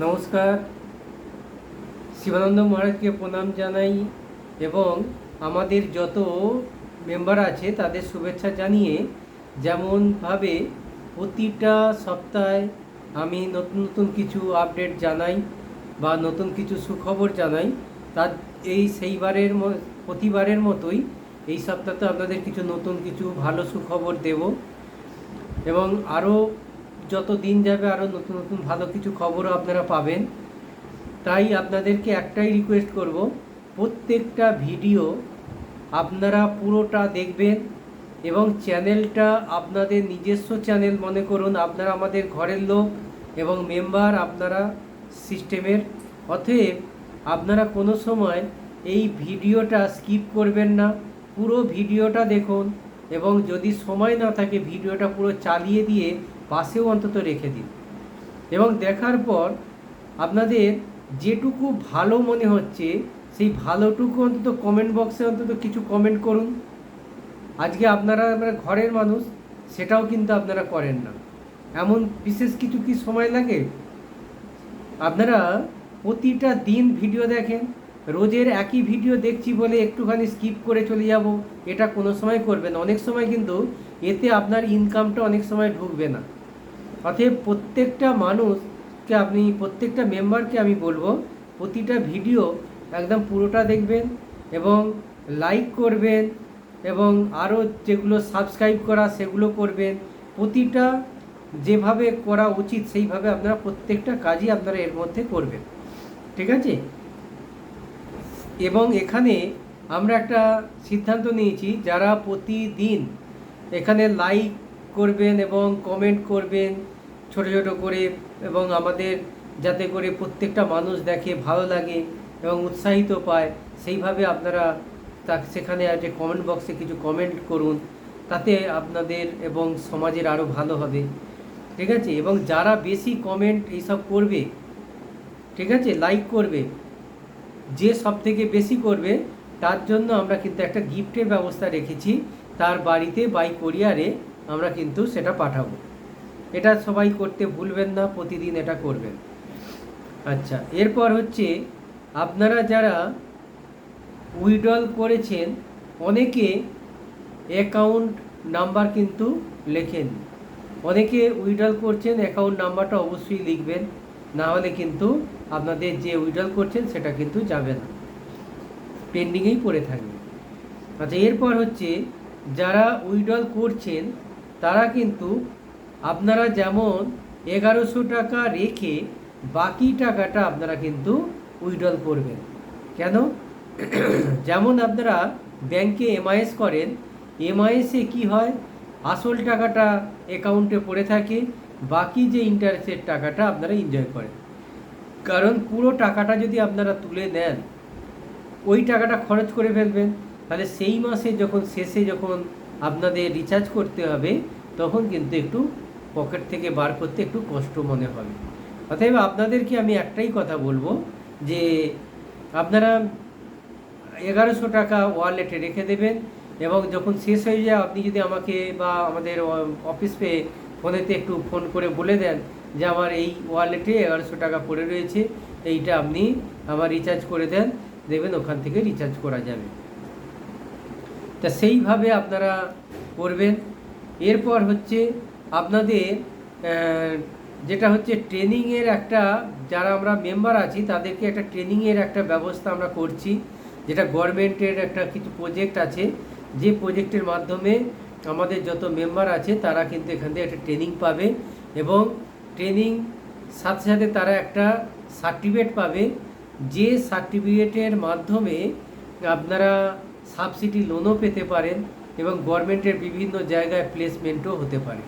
নমস্কার, শিবানন্দ মহারাজকে প্রণাম জানাই এবং আমাদের যত মেম্বার আছে তাদের শুভেচ্ছা জানিয়ে, যেমনভাবে প্রতিটা সপ্তাহে আমি নতুন নতুন কিছু আপডেট জানাই বা নতুন কিছু সুখবর জানাই, তার প্রতিবারের মতোই এই সপ্তাহে আপনাদের কিছু নতুন কিছু ভালো সুখবর দেব এবং আরও যত দিন যাবে আরও নতুন নতুন ভালো কিছু খবরও আপনারা পাবেন। তাই আপনাদেরকে একটাই রিকোয়েস্ট করব, প্রত্যেকটা ভিডিও আপনারা পুরোটা দেখবেন এবং চ্যানেলটা আপনাদের নিজস্ব চ্যানেল মনে করুন। আপনারা আমাদের ঘরের লোক এবং মেম্বার, আপনারা সিস্টেমের। অতএব আপনারা কোনো সময় এই ভিডিওটা স্কিপ করবেন না, পুরো ভিডিওটা দেখুন এবং যদি সময় না থাকে ভিডিওটা পুরো চালিয়ে দিয়ে পাশেও অন্তত রেখে দিন এবং দেখার পর আপনাদের যেটুকু ভালো মনে হচ্ছে সেই ভালোটুকু অন্তত কমেন্ট বক্সে অন্তত কিছু কমেন্ট করুন। আজকে আপনারা ঘরের মানুষ, সেটাও কিন্তু আপনারা করেন না। এমন বিশেষ কিছু কি সময় লাগে? আপনারা প্রতিটা দিন ভিডিও দেখেন, রোজের একই ভিডিও দেখছি বলে একটুখানি স্কিপ করে চলে যাব, এটা কোনো সময় করবেন। অনেক সময় কিন্তু এতে আপনার ইনকামটা অনেক সময় ঢুকবে না। অতএব প্রত্যেকটা মানুষকে প্রত্যেকটা মেম্বারকে আমি বলবো, প্রতিটা ভিডিও একদম পুরোটা দেখবেন এবং লাইক করবেন এবং আরও যেগুলো সাবস্ক্রাইব করা সেগুলো করবেন। প্রতিটা যেভাবে করা উচিত সেইভাবে আপনারা প্রত্যেকটা কাজই আপনারা এর মধ্যে করবেন, ঠিক আছে? এবং এখানে আমরা একটা সিদ্ধান্ত নিয়েছি, যারা প্রতিদিন এখানে লাইক করবেন এবং কমেন্ট করবেন ছোট ছোট করে, এবং আমাদের যাতে করে প্রত্যেকটা মানুষ দেখে, ভালো লাগে এবং উৎসাহিত পায়, সেইভাবে আপনারা সেখানে যে কমেন্ট বক্সে কিছু কমেন্ট করুন, তাতে আপনাদের এবং সমাজের আরও ভালো হবে, ঠিক আছে? এবং যারা বেশি কমেন্ট এইসব করবে, ঠিক আছে, লাইক করবে, যে সব থেকে বেশি করবে তার জন্য আমরা কিন্তু একটা গিফটের ব্যবস্থা রেখেছি। তার বাড়িতে বাই কোরিয়ারে আমরা কিন্তু সেটা পাঠাবো। এটা সবাই করতে ভুলবেন না, প্রতিদিন এটা করবেন। আচ্ছা, এরপর হচ্ছে আপনারা যারা উইথড্রল করেছেন, অনেকে অ্যাকাউন্ট নাম্বার কিন্তু লেখেন। অনেকে উইথড্রল করছেন, অ্যাকাউন্ট নাম্বারটা অবশ্যই লিখবেন, না হলে কিন্তু আপনাদের যে উইথড্রল করছেন সেটা কিন্তু যাবে না, পেন্ডিংয়েই পড়ে থাকবে। আচ্ছা, এরপর হচ্ছে যারা উইথড্রল করছেন তারা কিন্তু আপনারা যেমন 1100 টাকা রেখে বাকি টাকাটা আপনারা কিন্তু উইথড্রল করবেন। কেন? যেমন আপনারা ব্যাংকে এমআইএস করেন, এমআইএসে কি হয়, আসল টাকাটা অ্যাকাউন্টে পড়ে থাকে, বাকি যে ইন্টারেস্টের টাকাটা আপনারা এনজয় করেন। কারণ পুরো টাকাটা যদি আপনারা তুলে নেন, ওই টাকাটা খরচ করে ফেলবেন, তাহলে সেই মাসে যখন শেষে যখন আপনাদের রিচার্জ করতে হবে তখন কিন্তু একটু পকেট থেকে বার করতে একটু কষ্ট মনে হবে। অতএব আপনাদেরকে আমি একটাই কথা বলবো যে আপনারা 1100 টাকা ওয়ালেটে রেখে দেবেন এবং যখন শেষ হয়ে যায় আপনি যদি আমাকে বা আমাদের অফিস পেয়ে ফোনেতে একটু ফোন করে বলে দেন যে আমার এই ওয়ালেটে 1100 টাকা পড়ে রয়েছে, এইটা আপনি আমার রিচার্জ করে দেন, দেবেন, ওখান থেকে রিচার্জ করা যাবে। তা সেইভাবে আপনারা করবেন। এরপর হচ্ছে আপনাদের যেটা হচ্ছে ট্রেনিংয়ের একটা, যারা আমরা মেম্বার আছি তাদেরকে একটা ট্রেনিংয়ের একটা ব্যবস্থা আমরা করছি, যেটা গভর্নমেন্টের একটা কিছু প্রজেক্ট আছে, যে প্রজেক্টের মাধ্যমে আমাদের যত মেম্বার আছে তারা কিন্তু এখান থেকে একটা ট্রেনিং পাবে এবং ট্রেনিং সাথে সাথে তারা একটা সার্টিফিকেট পাবে, যে সার্টিফিকেটের মাধ্যমে আপনারা সাবসিডি লোনও পেতে পারেন এবং গভর্নমেন্টের বিভিন্ন জায়গায় প্লেসমেন্টও হতে পারে।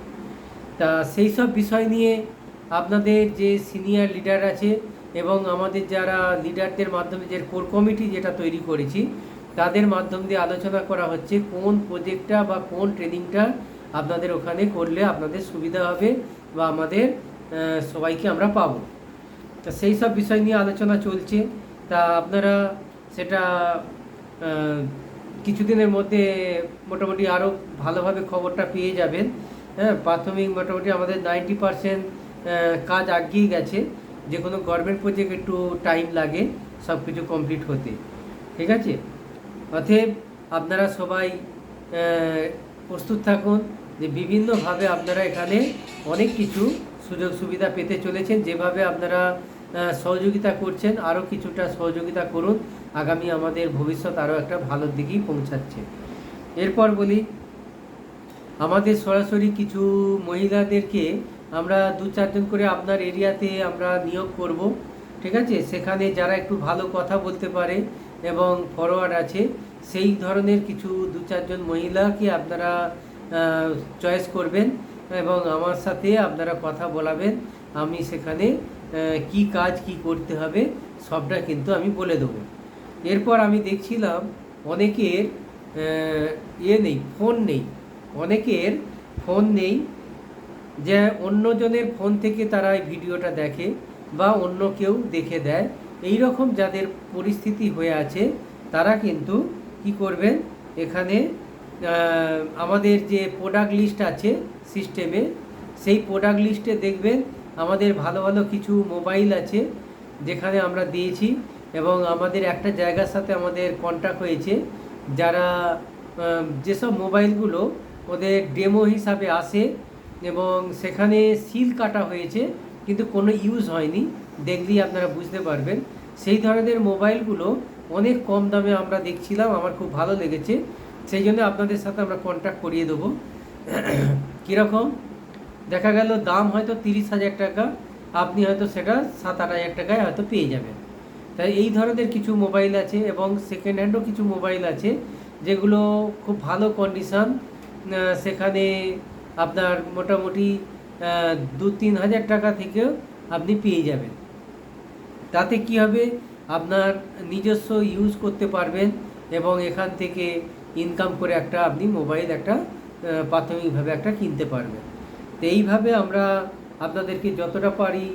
তা সেই সব বিষয় নিয়ে আপনাদের যে সিনিয়র লিডার আছে এবং আমাদের যারা লিডারদের মাধ্যমে যে কোর কমিটি যেটা তৈরি করেছি তাদের মাধ্যম দিয়ে আলোচনা করা হচ্ছে কোন প্রজেক্টটা বা কোন ট্রেনিংটা আপনাদের ওখানে করলে আপনাদের সুবিধা হবে বা আমাদের সবাইকে আমরা পাবো। তা সেই সব বিষয় নিয়ে আলোচনা চলছে। তা আপনারা সেটা কিছুদিনের মধ্যে মোটামুটি আরও ভালোভাবে খবরটা পেয়ে যাবেন হ্যাঁ, প্রাথমিক মোটামুটি আমাদের 90% কাজ আগিয়ে গেছে। যে কোনো গভর্নমেন্ট প্রজেক্ট একটু টাইম লাগে সব কিছু কমপ্লিট হতে, ঠিক আছে। অতএব আপনারা সবাই প্রস্তুত থাকুন যে বিভিন্নভাবে আপনারা এখানে অনেক কিছু সুযোগ সুবিধা পেতে চলেছেন। যেভাবে আপনারা সহযোগিতা করছেন, আরও কিছুটা সহযোগিতা করুন, আগামী আমাদের ভবিষ্যৎ আরও একটা ভালোর দিকেই পৌঁছাচ্ছে। এরপর বলি, আমাদের সরাসরি কিছু মহিলাদেরকে আমরা 2-4 জন করে আপনার এরিয়াতে আমরা নিয়োগ করব, ঠিক আছে। সেখানে যারা একটু ভালো কথা বলতে পারে এবং ফরওয়ার্ড আছে, সেই ধরনের কিছু 2-4 জন মহিলাকে আপনারা চয়েস করবেন এবং আমার সাথে আপনারা কথা বলাবেন। আমি সেখানে কি কাজ কি করতে হবে সবটা কিন্তু আমি বলে দেবো। এরপর আমি দেখছিলাম অনেকের ফোন নেই, অনেকের ফোন নেই, যে অন্যজনের ফোন থেকে তারা এই ভিডিওটা দেখে বা অন্য কেউ দেখে দেয়। এই রকম যাদের পরিস্থিতি হয়ে আছে তারা কিন্তু কি করবেন, এখানে আমাদের যে প্রোডাক্ট লিস্ট আছে সিস্টেমে, সেই প্রোডাক্ট লিস্টে দেখবেন আমাদের ভালো ভালো কিছু মোবাইল আছে যেখানে আমরা দিয়েছি, এবং আমাদের একটা জায়গার সাথে আমাদের কন্ট্যাক্ট হয়েছে, যারা যেসব মোবাইলগুলো ওদের ডেমো হিসাবে আসে এবং সেখানে সিল কাটা হয়েছে কিন্তু কোনো ইউজ হয়নি, দেখলেই আপনারা বুঝতে পারবেন। সেই ধরনের মোবাইলগুলো অনেক কম দামে আমরা দেখছিলাম, আমার খুব ভালো লেগেছে, সেই জন্য আপনাদের সাথে আমরা কন্ট্যাক্ট করিয়ে দেবো। কীরকম দেখা গেল দাম হয়তো 30,000 টাকা, আপনি হয়তো সেটা 7-8 হাজার টাকায় হয়তো পেয়ে যাবেন। তাই এই ধরনের কিছু মোবাইল আছে এবং সেকেন্ড হ্যান্ডও কিছু মোবাইল আছে যেগুলো খুব ভালো কন্ডিশান, সেখানে আপনার মোটামুটি 2-3 হাজার টাকা থেকেও আপনি পেয়ে যাবেন। তাতে কি হবে, আপনার নিজস্ব ইউজ করতে পারবেন এবং এখান থেকে ইনকাম করে একটা আপনি মোবাইল একটা প্রাথমিকভাবে একটা কিনতে পারবেন। তো এইভাবে আমরা আপনাদেরকে যতটা পারি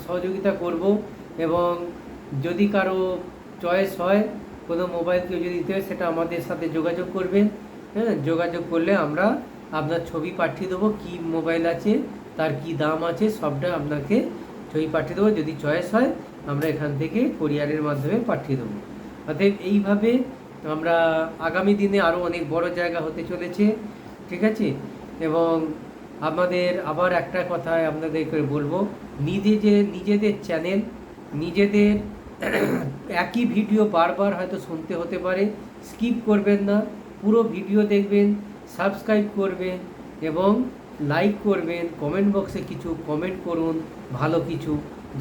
সহযোগিতা করব, এবং যদি কারো চয়েস হয় কোনো মোবাইল কেউ যদি দিতে হয় সেটা আমাদের সাথে যোগাযোগ করবেন। হ্যাঁ, যোগাযোগ করলে আমরা আপনার ছবি পাঠিয়ে দেবো, কী মোবাইল আছে, তার কি দাম আছে, সবটা আপনাকে ছবি পাঠিয়ে দেবো। যদি চয়েস হয় আমরা এখান থেকে কোরিয়ারের মাধ্যমে পাঠিয়ে দেবো। অতএব এইভাবে আমরা আগামী দিনে আরও অনেক বড় জায়গা হতে চলেছে, ঠিক আছে। এবং আমাদের আবার একটা কথা আপনাদেরকে বলবো, নিজেদের চ্যানেল, নিজেদের একই ভিডিও বারবার হয়তো শুনতে হতে পারে, স্কিপ করবেন না, পুরো ভিডিও দেখবেন, সাবস্ক্রাইব করবেন এবং লাইক করবেন, কমেন্ট বক্সে কিছু কমেন্ট করুন, ভালো কিছু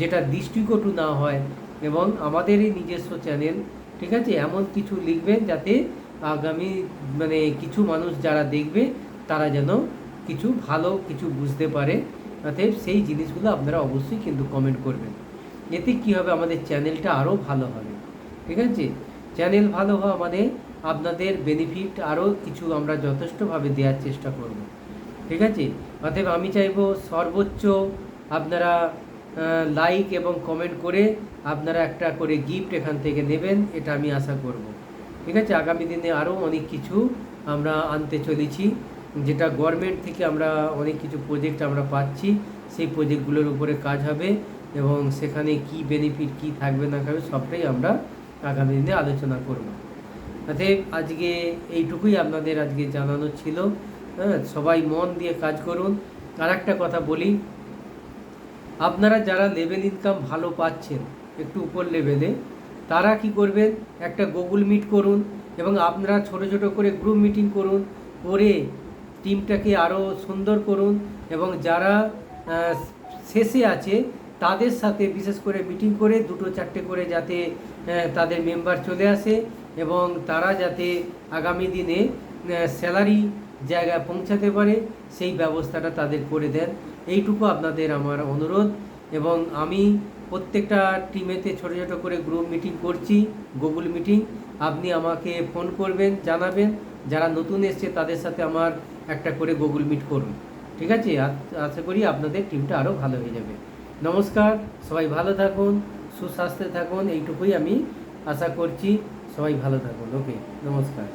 যেটা দৃষ্টিকটু না হয়, এবং আমাদেরই নিজস্ব চ্যানেল, ঠিক আছে, এমন কিছু লিখবেন যাতে আগামী কিছু মানুষ যারা দেখবে তারা যেন কিছু ভালো কিছু বুঝতে পারে। অতএব সেই জিনিসগুলো আপনারা অবশ্যই কিন্তু কমেন্ট করবেন। এতে কী হবে, আমাদের চ্যানেলটা আরও ভালো হবে, ঠিক আছে। চ্যানেল ভালো হওয়া মানে আপনাদের বেনিফিট আরও কিছু আমরা যথেষ্টভাবে দেওয়ার চেষ্টা করব, ঠিক আছে। অতএব আমি চাইবো সর্বোচ্চ আপনারা লাইক এবং কমেন্ট করে আপনারা একটা করে গিফট এখান থেকে নেবেন, এটা আমি আশা করব, ঠিক আছে। আগামী দিনে আরও অনেক কিছু আমরা আনতে চলেছি, যেটা গভর্নমেন্ট থেকে আমরা অনেক কিছু প্রজেক্ট আমরা পাচ্ছি, সেই প্রজেক্টগুলোর উপরে কাজ হবে এবং সেখানে কি বেনিফিট কি থাকবে না থাকবে সবটাই আমরা আগামী দিনে আলোচনা করব। অতএব আজকে এইটুকুই আপনাদের আজকে জানানো ছিল। হ্যাঁ, সবাই মন দিয়ে কাজ করুন। আর একটা কথা বলি, আপনারা যারা লেভেল ইনকাম ভালো পাচ্ছেন একটু উপর লেভেলে, তারা কি করবেন, একটা গুগল মিট করুন এবং আপনারা ছোট ছোট করে গ্রুপ মিটিং করুন, করে টিমটাকে আরও সুন্দর করুন, এবং যারা শেষে আছে তাদের সাথে বিশেষ করে মিটিং করে 2-4টে করে যাতে তাদের মেম্বার চলে আসে এবং তারা যাতে আগামী দিনে স্যালারি জায়গায় পৌঁছাতে পারে সেই ব্যবস্থাটা তাদের করে দেন, এইটুকু আপনাদের আমার অনুরোধ। এবং আমি প্রত্যেকটা টিমেতে ছোটো ছোটো করে গ্রুপ মিটিং করছি, গুগল মিটিং, আপনি আমাকে ফোন করবেন, জানাবেন, যারা নতুন এসছে তাদের সাথে আমার একটা করে গুগল মিট করুন, ঠিক আছে। আশা করি আপনাদের টিমটা আরও ভালো হয়ে যাবে। নমস্কার, সবাই ভালো থাকুন, সুস্বাস্থ্যে থাকুন, এইটুকুই আমি আশা করছি। সবাই ভালো থাকুন। ওকে, নমস্কার।